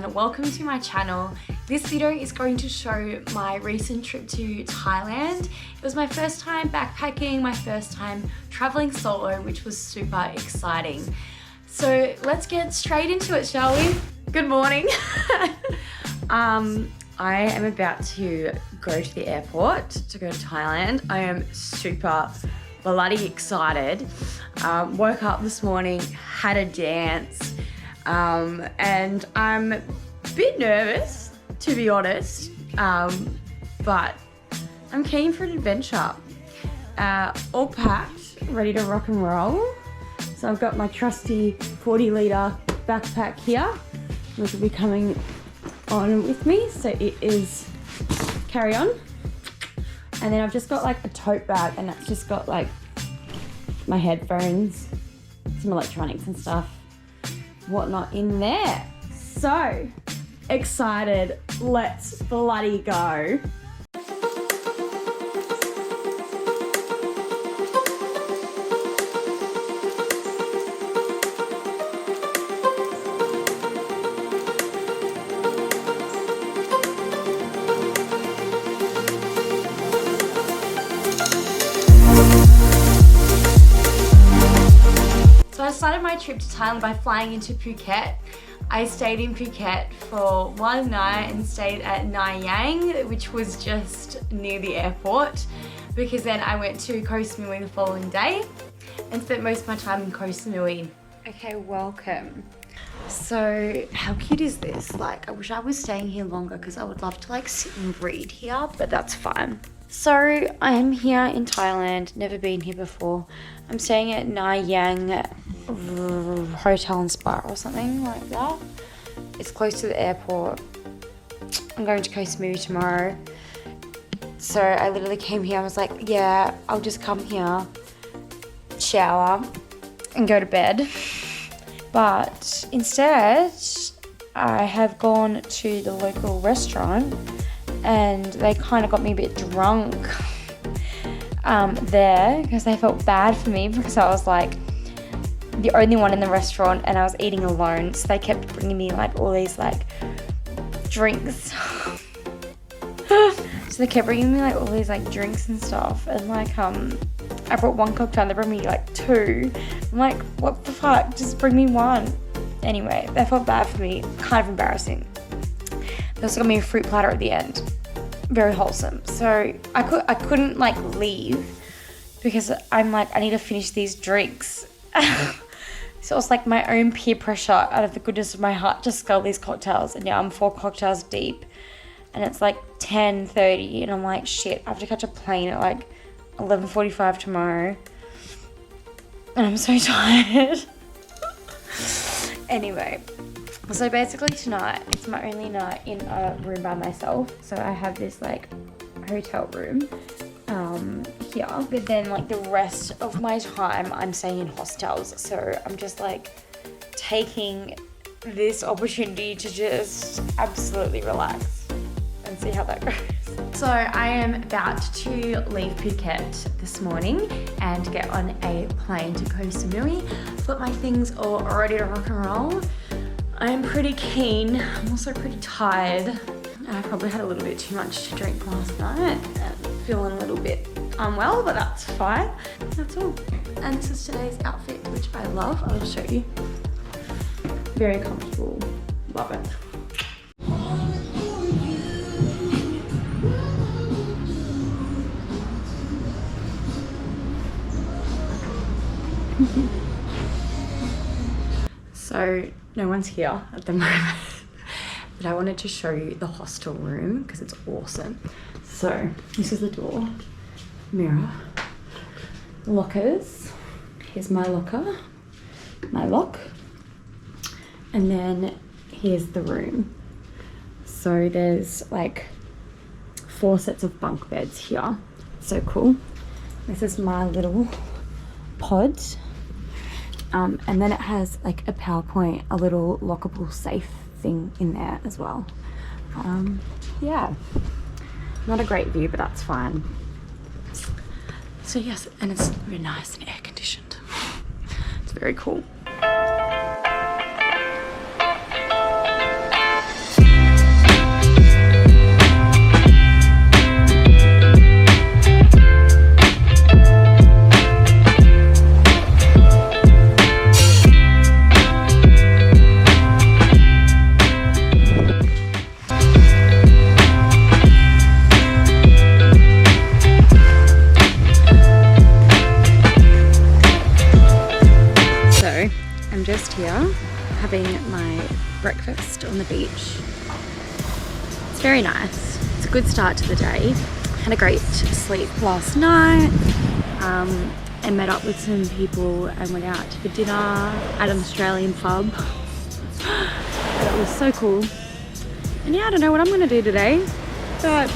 and welcome to my channel. This video is going to show my recent trip to Thailand. It was my first time backpacking, my first time traveling solo, which was super exciting. So let's get straight into it, shall we? Good morning. I am about to go to the airport to go to Thailand. I am super bloody excited. Woke up this morning, had a dance, and I'm a bit nervous, to be honest, but I'm keen for an adventure. All packed, ready to rock and roll. So I've got my trusty 40-litre backpack here, which will be coming on with me, so it is carry on. And then I've just got like a tote bag, and that's just got like my headphones, some electronics and stuff, whatnot in there. So excited, let's bloody go. So I started my trip to Thailand by flying into Phuket. I stayed in Phuket for one night and stayed at Maegan, which was just near the airport, because then I went to Koh Samui the following day and spent most of my time in Koh Samui. Okay, welcome. So how cute is this? Like, I wish I was staying here longer because I would love to like sit and read here, but that's fine. So I'm here in Thailand, never been here before. I'm staying at Maegan Hotel and Spa or something like that. It's close to the airport. I'm going to Koh Samui tomorrow. So I literally came here, I was like, yeah, I'll just come here, shower and go to bed. But instead, I have gone to the local restaurant and they kind of got me a bit drunk there because they felt bad for me because I was like the only one in the restaurant and I was eating alone, so they kept bringing me like all these like drinks. So they kept bringing me like all these like drinks and stuff, and like I brought one cocktail, they brought me like two. I'm like, what the fuck, just bring me one. Anyway, they felt bad for me, kind of embarrassing. They also got me a fruit platter at the end. Very wholesome. So I couldn't like leave because I'm like, I need to finish these drinks. So it's like my own peer pressure out of the goodness of my heart to scull these cocktails, and now I'm 4 cocktails deep and it's like 10:30 and I'm like, shit, I have to catch a plane at like 11:45 tomorrow and I'm so tired. Anyway, so basically tonight, it's my only night in a room by myself. So I have this like hotel room here, but then like the rest of my time I'm staying in hostels. So I'm just like taking this opportunity to just absolutely relax and see how that goes. So I am about to leave Phuket this morning and get on a plane to Koh Samui. I've got my things all ready to rock and roll. I am pretty keen. I'm also pretty tired. I probably had a little bit too much to drink last night and feeling a little bit unwell, but that's fine. That's all. And this is today's outfit, which I love. I'll show you. Very comfortable. Love it. So no one's here at the moment, but I wanted to show you the hostel room because it's awesome. So this is the door, mirror, lockers. Here's my locker, my lock, and then here's the room. So there's like 4 sets of bunk beds here. So cool. This is my little pod. And then it has like a PowerPoint, a little lockable safe thing in there as well. Yeah, not a great view, but that's fine. So yes, and it's very nice and air conditioned. It's very cool. on the beach. It's very nice. It's a good start to the day. Had a great sleep last night. And met up with some people and went out for dinner at an Australian pub. It was so cool. And yeah, I don't know what I'm gonna do today, but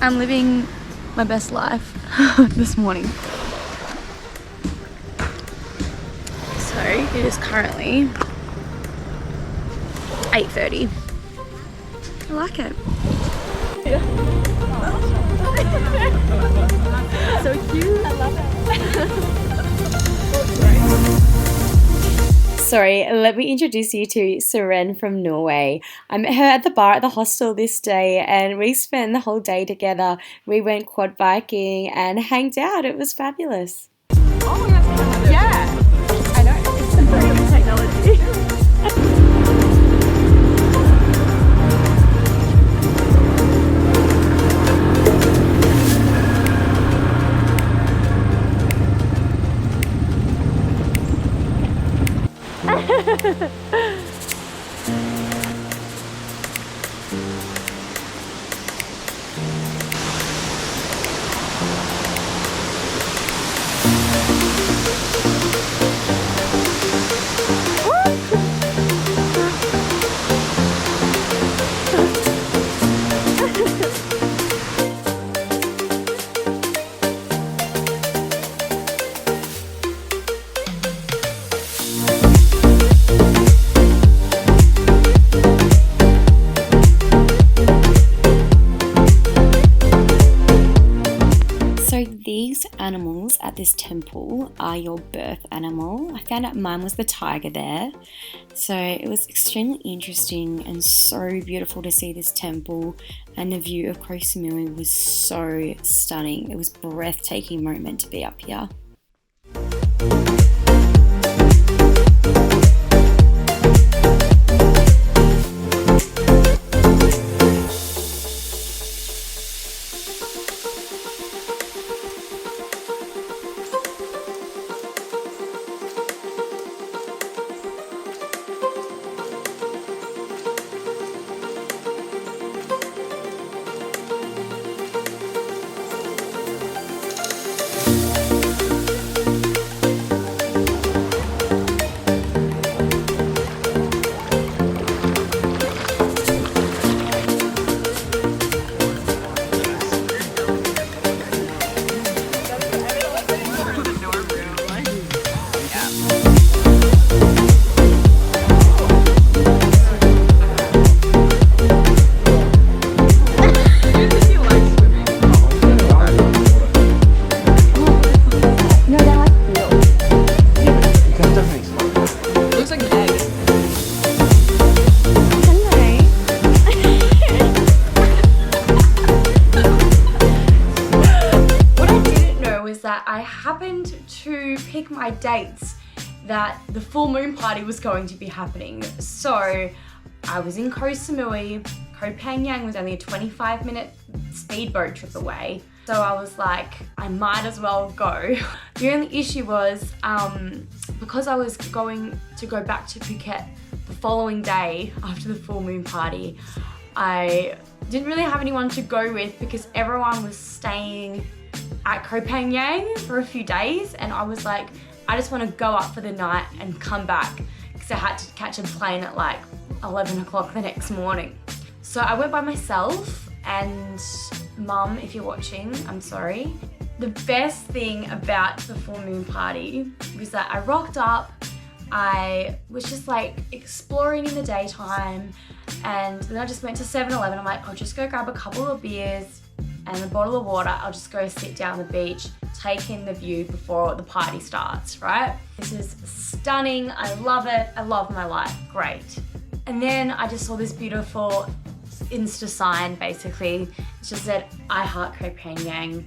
I'm living my best life this morning. So it is currently 8:30. I like it. Yeah. So cute. I love it. Sorry, let me introduce you to Seren from Norway. I met her at the bar at the hostel this day and we spent the whole day together. We went quad biking and hanged out. It was fabulous. Oh, yeah. I know. It's some very good technology. These animals at this temple are your birth animal. I found out mine was the tiger there. So it was extremely interesting and so beautiful to see this temple, and the view of Koh Samui was so stunning. It was a breathtaking moment to be up here. I happened to pick my dates that the full moon party was going to be happening. So I was in Koh Samui. Koh Phangan was only a 25-minute speedboat trip away. So I was like, I might as well go. The only issue was because I was going to go back to Phuket the following day after the full moon party, I didn't really have anyone to go with because everyone was staying at Koh Phangan for a few days, and I was like, I just want to go up for the night and come back because I had to catch a plane at like 11 o'clock the next morning. So I went by myself, and Mum, if you're watching, I'm sorry. The best thing about the full moon party was that I rocked up, I was just like exploring in the daytime, and then I just went to 7-Eleven. I'm like, I'll just go grab a couple of beers and a bottle of water. I'll just go sit down the beach, take in the view before the party starts, right? This is stunning. I love it. I love my life. Great. And then I just saw this beautiful Insta sign, basically. It just said, I heart Koh Phangan.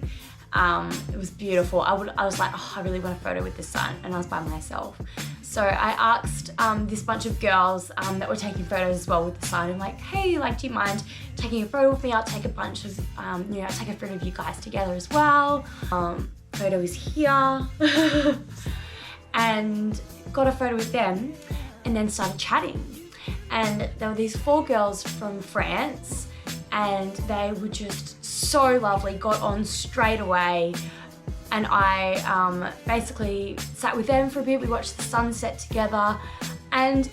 It was beautiful. I was like, oh, I really want a photo with the sun, and I was by myself. So I asked this bunch of girls that were taking photos as well with the sun. I'm like, hey, like, do you mind taking a photo with me? I'll take a bunch of, I'll take a photo of you guys together as well. Photo is here. And got a photo with them and then started chatting. and there were these 4 girls from France, and they were just so lovely, got on straight away. And I basically sat with them for a bit. We watched the sunset together, and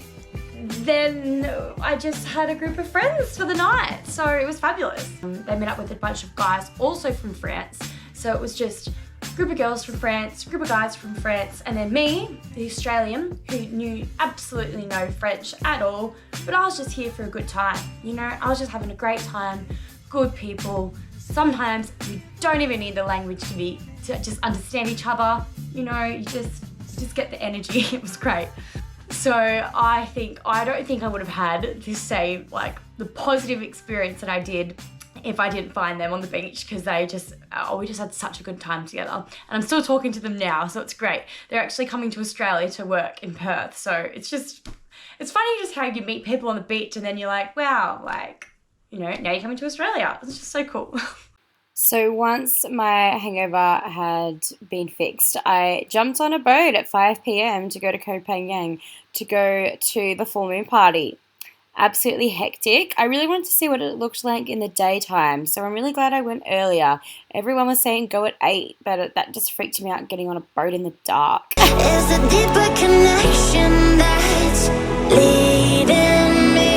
then I just had a group of friends for the night. So it was fabulous. They met up with a bunch of guys also from France. So it was just a group of girls from France, a group of guys from France, and then me, the Australian, who knew absolutely no French at all. But I was just here for a good time. You know, I was just having a great time, good people. Sometimes you don't even need the language to just understand each other. You know, you just get the energy. It was great. So I don't think I would have had the same, like, the positive experience that I did if I didn't find them on the beach, because we just had such a good time together. And I'm still talking to them now, so it's great. They're actually coming to Australia to work in Perth. So it's funny just how you meet people on the beach and then you're like, wow, like, you know, now you're coming to Australia. It's just so cool. So once my hangover had been fixed, I jumped on a boat at 5 p.m. to go to Koh Phangan to go to the full moon party. Absolutely hectic. I really wanted to see what it looked like in the daytime, so I'm really glad I went earlier. Everyone was saying go at 8, but that just freaked me out getting on a boat in the dark. There's a deeper connection that's leading me,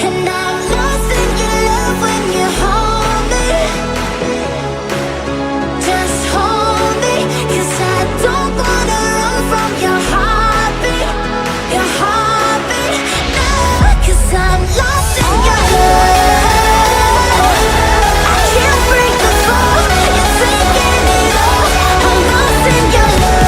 and I'm lost in your love when you hold me. Just hold me, 'cause I don't wanna run from your heartbeat, your heartbeat, no, 'cause I'm lost in your love. I can't break the fall, you're taking it all. I'm lost in your love.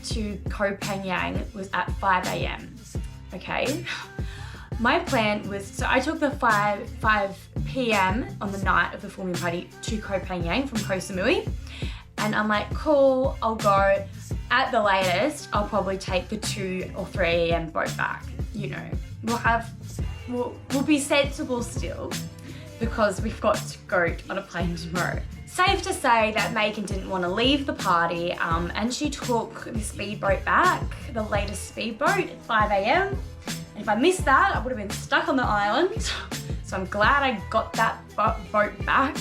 to Koh Phangan was at 5 a.m. Okay, my plan was, so I took the 5 p.m. on the night of the full moon party to Koh Phangan from Koh Samui, and I'm like, cool, I'll go. At the latest, I'll probably take the 2 or 3 a.m. boat back. You know, we'll be sensible still, because we've got to go on a plane tomorrow. Safe to say that Maegan didn't want to leave the party, and she took the speedboat back, the latest speedboat at 5 a.m. And if I missed that, I would have been stuck on the island. So I'm glad I got that boat back.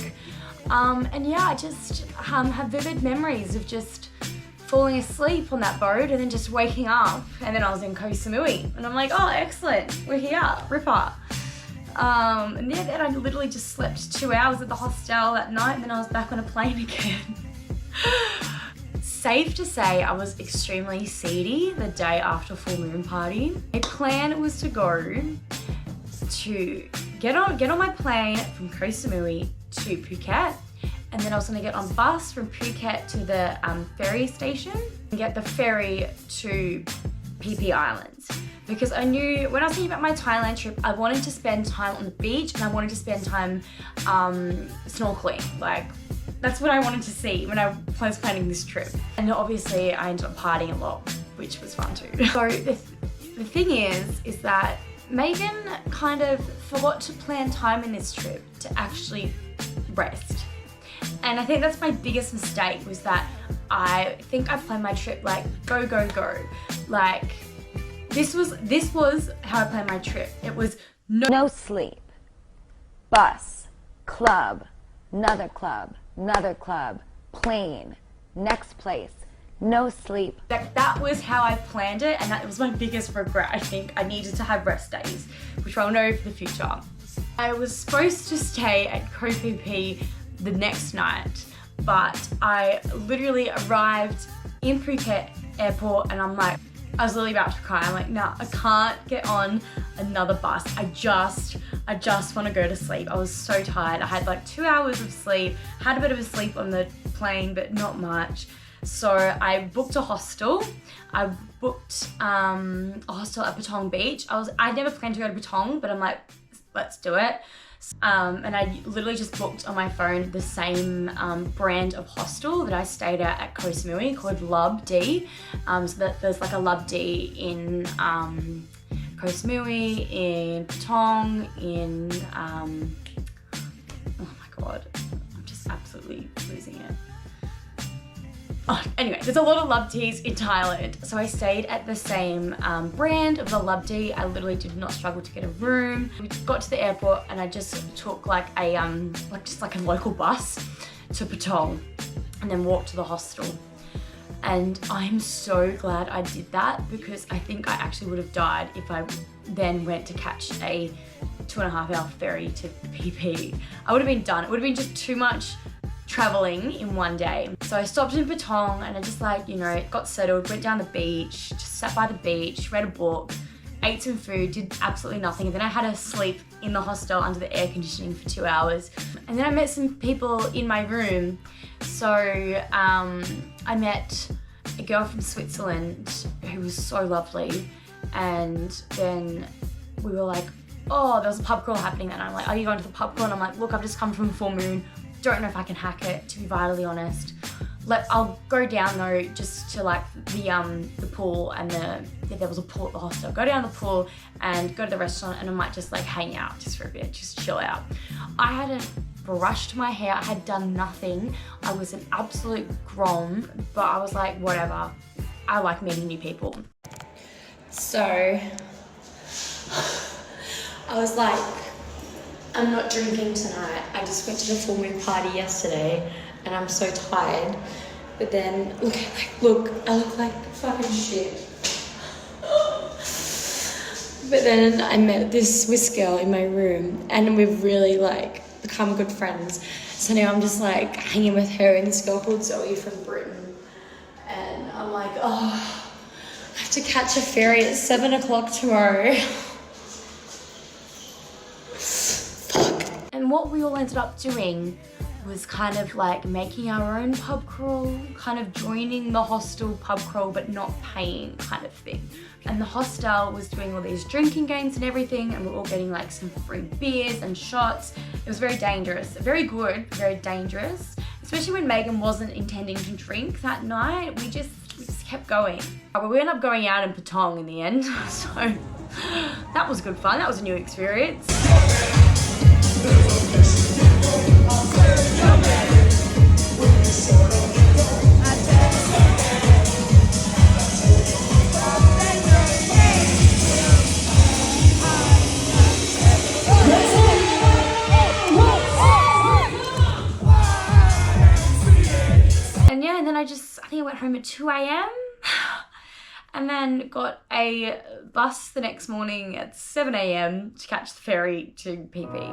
And yeah, I just have vivid memories of just falling asleep on that boat and then just waking up, and then I was in Koh Samui and I'm like, oh excellent, we're here, ripper. And yeah, then I literally just slept 2 hours at the hostel that night, and then I was back on a plane again. Safe to say I was extremely seedy the day after full moon party. My plan was to go to get on my plane from Koh Samui to Phuket, and then I was going to get on bus from Phuket to the ferry station and get the ferry to Phi Phi Islands. Because I knew when I was thinking about my Thailand trip, I wanted to spend time on the beach and I wanted to spend time snorkeling. Like, that's what I wanted to see when I was planning this trip. And obviously I ended up partying a lot, which was fun too. So the thing is that Maegan kind of forgot to plan time in this trip to actually rest. And I think that's my biggest mistake, was that I think I planned my trip like go, go, go. Like, this was how I planned my trip. It was no sleep, bus, club, another club, plane, next place, no sleep. That was how I planned it, and that was my biggest regret. I think I needed to have rest days, which I'll know for the future. I was supposed to stay at Koh Phi Phi the next night, but I literally arrived in Phuket airport and I'm like, I was literally about to cry. I'm like, nah, I can't get on another bus. I just want to go to sleep. I was so tired. I had like 2 hours of sleep, had a bit of a sleep on the plane, but not much. So I booked a hostel. I booked a hostel at Patong Beach. I never planned to go to Patong, but I'm like, let's do it. And I literally just booked on my phone the same brand of hostel that I stayed at Koh Samui, called Lub D. So that there's like a Lub D in Koh Samui, in Patong, in oh my god, I'm just absolutely losing it. Oh, anyway, there's a lot of Lub Teas in Thailand. So I stayed at the same brand of the Lub Tea. I literally did not struggle to get a room. We got to the airport and I just took like a local bus to Patong and then walked to the hostel. And I'm so glad I did that, because I think I actually would have died if I then went to catch a 2.5-hour ferry to Phi Phi. I would have been done. It would have been just too much traveling in one day. So I stopped in Patong and I just got settled, went down the beach, just sat by the beach, read a book, ate some food, did absolutely nothing. And then I had to sleep in the hostel under the air conditioning for 2 hours. And then I met some people in my room. So I met a girl from Switzerland who was so lovely. And then we were like, oh, there was a pub crawl happening. And I'm like, are you going to the pub crawl? And I'm like, look, I've just come from a full moon. Don't know if I can hack it, to be vitally honest. I'll go down though, just to like the pool, and there was a pool at the hostel. Go down the pool and go to the restaurant, and I might just like hang out just for a bit, just chill out. I hadn't brushed my hair, I had done nothing. I was an absolute grom, but I was like, whatever. I like meeting new people. So I was like, I'm not drinking tonight. I just went to the full moon party yesterday and I'm so tired. But then, look, I look like fucking shit. But then I met this Swiss girl in my room and we've really become good friends. So now I'm just hanging with her and this girl called Zoe from Britain. And I'm like, oh, I have to catch a ferry at 7 o'clock tomorrow. And what we all ended up doing was kind of like making our own pub crawl, kind of joining the hostel pub crawl but not paying kind of thing. And the hostel was doing all these drinking games and everything, and we're all getting like some free beers and shots. It was very dangerous, very good, very dangerous, especially when Maegan wasn't intending to drink that night. We just kept going. But we ended up going out in Patong in the end, so that was good fun. That was a new experience. And then I think I went home at 2 a.m. and then got a bus the next morning at 7 a.m. to catch the ferry to Phi Phi.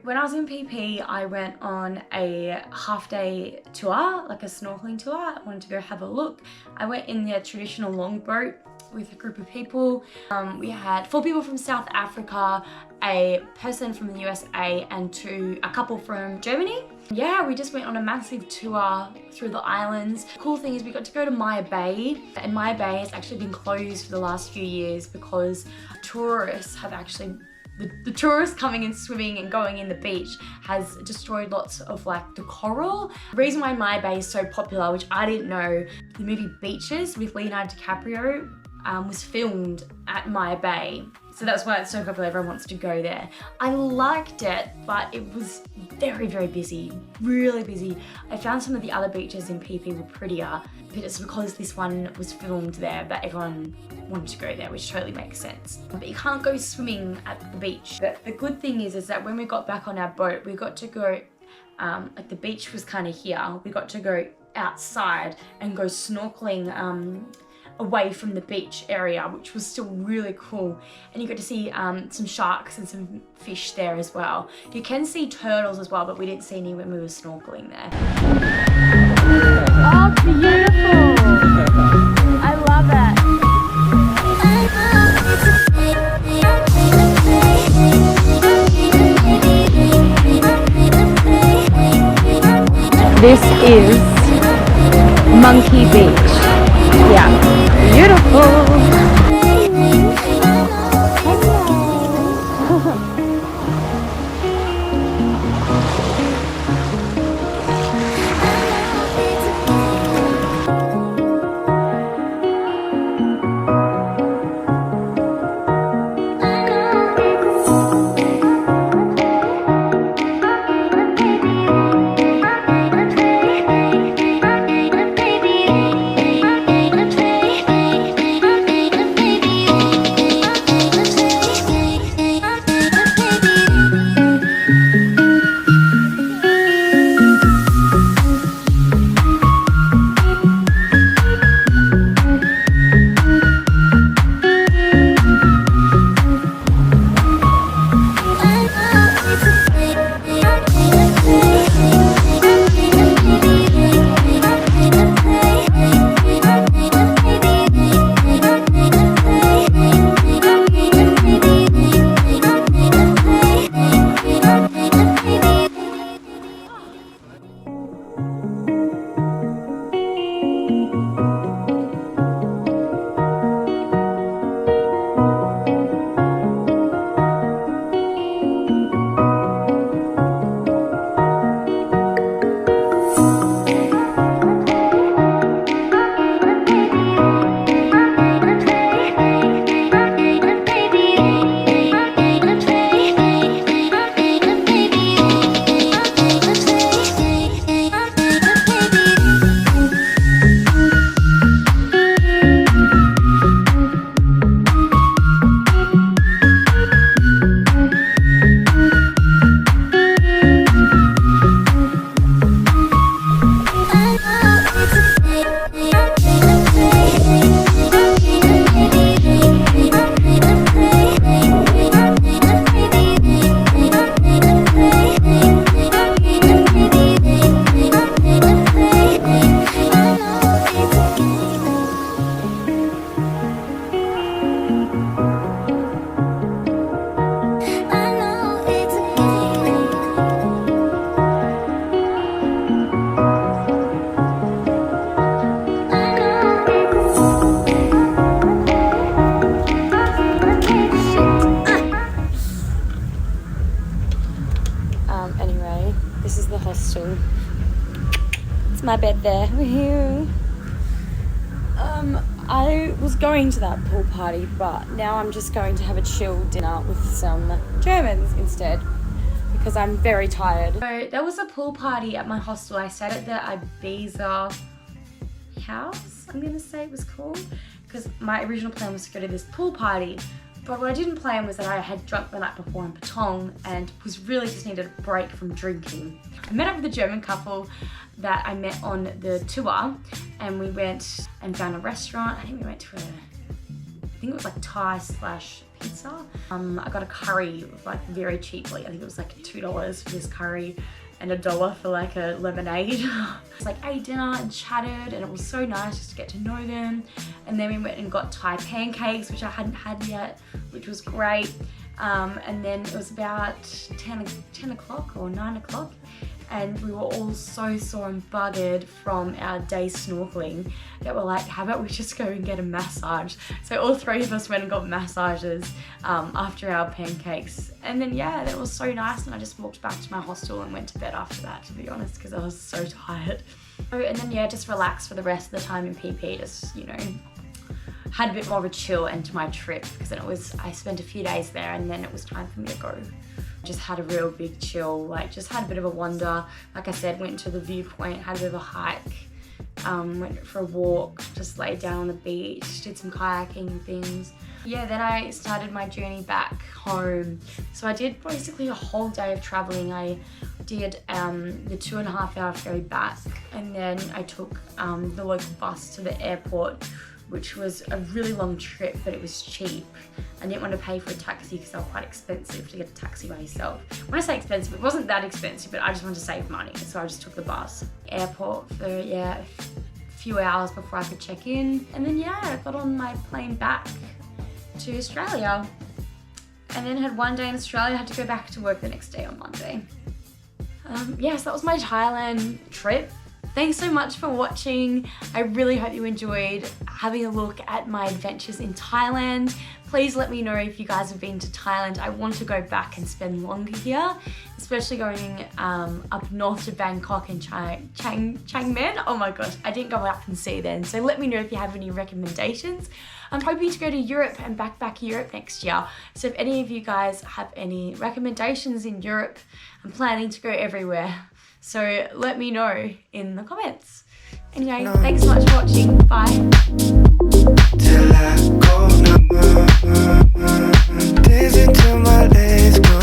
When I was in Phi Phi, I went on a half-day tour, like a snorkeling tour. I wanted to go have a look. I went in the traditional longboat with a group of people. We had 4 people from South Africa, a person from the USA, and a couple from Germany. Yeah, we just went on a massive tour through the islands. The cool thing is we got to go to Maya Bay, and Maya Bay has actually been closed for the last few years because tourists have actually the tourists coming and swimming and going in the beach has destroyed lots of like the coral. The reason why Maya Bay is so popular, which I didn't know, the movie Beaches with Leonardo DiCaprio was filmed at Maya Bay. So that's why it's so popular, everyone wants to go there. I liked it, but it was very, very busy, really busy. I found some of the other beaches in Phi Phi were prettier, but it's because this one was filmed there that everyone wanted to go there, which totally makes sense. But you can't go swimming at the beach. But the good thing is that when we got back on our boat, we got to go, like the beach was kind of here, we got to go outside and go snorkeling away from the beach area, which was still really cool. And you got to see some sharks and some fish there as well. You can see turtles as well, but we didn't see any when we were snorkeling there. Oh, beautiful. I love it. This is Monkey Beach. Yeah, beautiful. hostel. It's my bed there. Woohoo! I was going to that pool party, but now I'm just going to have a chill dinner with some Germans instead because I'm very tired. So there was a pool party at my hostel. I stayed at the Ibiza house, I'm gonna say it was called, because my original plan was to go to this pool party. But what I didn't plan was that I had drunk the night before in Patong and was really just needed a break from drinking. I met up with a German couple that I met on the tour, and we went and found a restaurant. I think we went to I think it was like Thai / pizza. I got a curry like very cheaply. I think it was like $2 for this curry and $1 for like a lemonade. It's like ate dinner and chatted, and it was so nice just to get to know them. And then we went and got Thai pancakes, which I hadn't had yet, which was great. And then it was about 10 o'clock or 9 o'clock, and we were all so sore and buggered from our day snorkeling that we're like, how about we just go and get a massage? So all three of us went and got massages after our pancakes. And then yeah, that was so nice, and I just walked back to my hostel and went to bed after that, to be honest, because I was so tired. And then yeah, just relaxed for the rest of the time in Phi Phi, just, you know, had a bit more of a chill end to my trip, because then I spent a few days there and then it was time for me to go. Just had a real big chill, like just had a bit of a wander. Like I said, went to the viewpoint, had a bit of a hike, went for a walk, just laid down on the beach, did some kayaking and things. Yeah, then I started my journey back home. So I did basically a whole day of traveling. I did the 2.5 hour ferry back, and then I took the local bus to the airport, which was a really long trip, but it was cheap. I didn't want to pay for a taxi because they were quite expensive to get a taxi by yourself. When I say expensive, it wasn't that expensive, but I just wanted to save money, so I just took the bus. Airport for, yeah, a few hours before I could check in. And then, yeah, I got on my plane back to Australia. And then had one day in Australia, had to go back to work the next day on Monday. So that was my Thailand trip. Thanks so much for watching. I really hope you enjoyed having a look at my adventures in Thailand. Please let me know if you guys have been to Thailand. I want to go back and spend longer here, especially going up north to Bangkok and Chiang Mai. Oh my gosh, I didn't go up and see then. So let me know if you have any recommendations. I'm hoping to go to Europe and backpack Europe next year. So if any of you guys have any recommendations in Europe, I'm planning to go everywhere. So let me know in the comments. Anyway, thanks so much for watching. Bye.